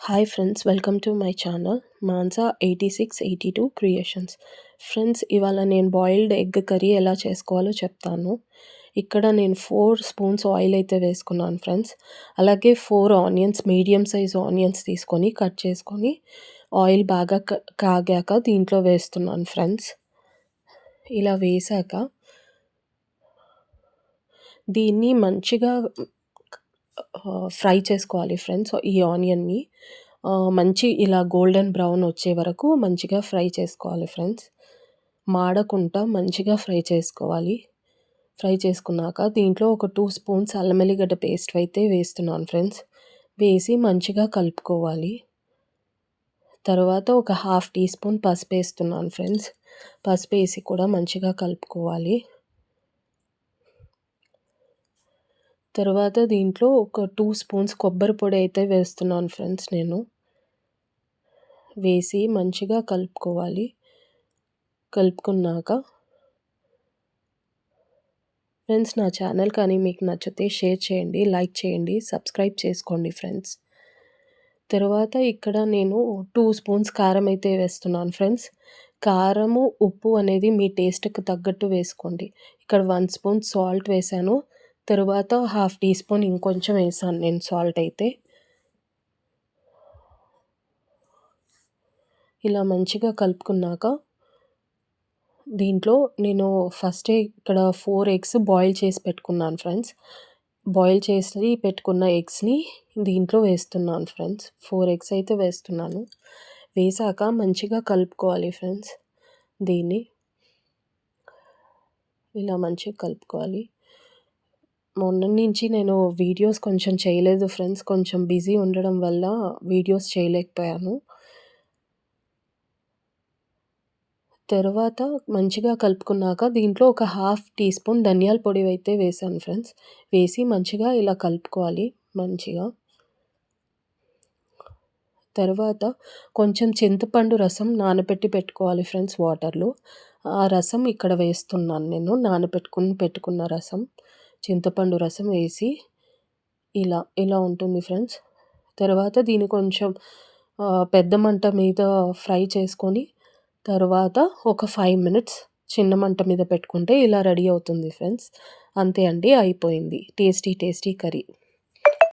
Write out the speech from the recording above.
Hi friends, welcome to my channel Mansa 8682 creations. Friends, ఇవాళ నేను boiled egg curry ఎలా చేసుకోవాలో చెప్తాను. ఇక్కడ నేను 4 స్పూన్స్ ఆయిల్ అయితే వేసుకున్నాను ఫ్రెండ్స్. అలాగే 4 ఆనియన్స్, మీడియం సైజ్ ఆనియన్స్ తీసుకొని కట్ చేసుకొని ఆయిల్ బాగా కాగాక దీంట్లో వేస్తున్నాను ఫ్రెండ్స్. ఇలా వేసాక దీన్ని మంచిగా ఫ్రై చేసుకోవాలి ఫ్రెండ్స్. ఈ ఆనియన్ని మంచి ఇలా గోల్డెన్ బ్రౌన్ వచ్చే వరకు మంచిగా ఫ్రై చేసుకోవాలి ఫ్రెండ్స్. మాడకుండా మంచిగా ఫ్రై చేసుకోవాలి. ఫ్రై చేసుకున్నాక దీంట్లో ఒక 2 స్పూన్స్ అల్లం ఎల్లిగడ్డ పేస్ట్ అయితే వేస్తున్నాను ఫ్రెండ్స్. వేసి మంచిగా కలుపుకోవాలి. తర్వాత ఒక హాఫ్ టీ స్పూన్ పసుపు వేస్తున్నాను ఫ్రెండ్స్. పసుపు వేసి కూడా మంచిగా కలుపుకోవాలి. తర్వాత దీంట్లో ఒక 2 స్పూన్స్ కొబ్బరి పొడి అయితే వేస్తున్నాను ఫ్రెండ్స్ నేను. వేసి మంచిగా కలుపుకోవాలి. కలుపుకున్నాక ఫ్రెండ్స్, నా ఛానల్ కానీ మీకు నచ్చితే షేర్ చేయండి, లైక్ చేయండి, సబ్స్క్రైబ్ చేసుకోండి ఫ్రెండ్స్. తర్వాత ఇక్కడ నేను 2 స్పూన్స్ కారం అయితే వేస్తున్నాను ఫ్రెండ్స్. కారము, ఉప్పు అనేది మీ టేస్ట్‌కి తగ్గట్టు వేసుకోండి. ఇక్కడ 1 స్పూన్ సాల్ట్ వేశాను. తరువాత హాఫ్ టీ స్పూన్ ఇంకొంచెం వేసాను నేను సాల్ట్ అయితే. ఇలా మంచిగా కలుపుకున్నాక దీంట్లో నేను ఫస్టే ఇక్కడ 4 ఎగ్స్ బాయిల్ చేసి పెట్టుకున్నాను ఫ్రెండ్స్. బాయిల్ చేసి పెట్టుకున్న ఎగ్స్‌ని దీంట్లో వేస్తున్నాను ఫ్రెండ్స్. 4 ఎగ్స్ అయితే వేస్తున్నాను. వేసాక మంచిగా కలుపుకోవాలి ఫ్రెండ్స్. దీన్ని ఇలా మంచిగా కలుపుకోవాలి. మొన్నటి నుంచి నేను వీడియోస్ కొంచెం చేయలేదు ఫ్రెండ్స్. కొంచెం బిజీ ఉండడం వల్ల వీడియోస్ చేయలేకపోయాను. తర్వాత మంచిగా కలుపుకున్నాక దీంట్లో ఒక హాఫ్ టీ స్పూన్ ధనియాల పొడి అయితే వేసాను ఫ్రెండ్స్. వేసి మంచిగా ఇలా కలుపుకోవాలి మంచిగా. తర్వాత కొంచెం చింతపండు రసం నానబెట్టి పెట్టుకోవాలి ఫ్రెండ్స్ వాటర్‌లో. ఆ రసం ఇక్కడ వేస్తున్నాను నేను. పెట్టుకున్న రసం, చింతపండు రసం వేసి ఇలా ఉంటుంది ఫ్రెండ్స్. తర్వాత దీన్ని కొంచెం పెద్ద మంట మీద ఫ్రై చేసుకొని తర్వాత ఒక 5 మినిట్స్ చిన్న మంట మీద పెట్టుకుంటే ఇలా రెడీ అవుతుంది ఫ్రెండ్స్. అంతే అండి, అయిపోయింది టేస్టీ కర్రీ.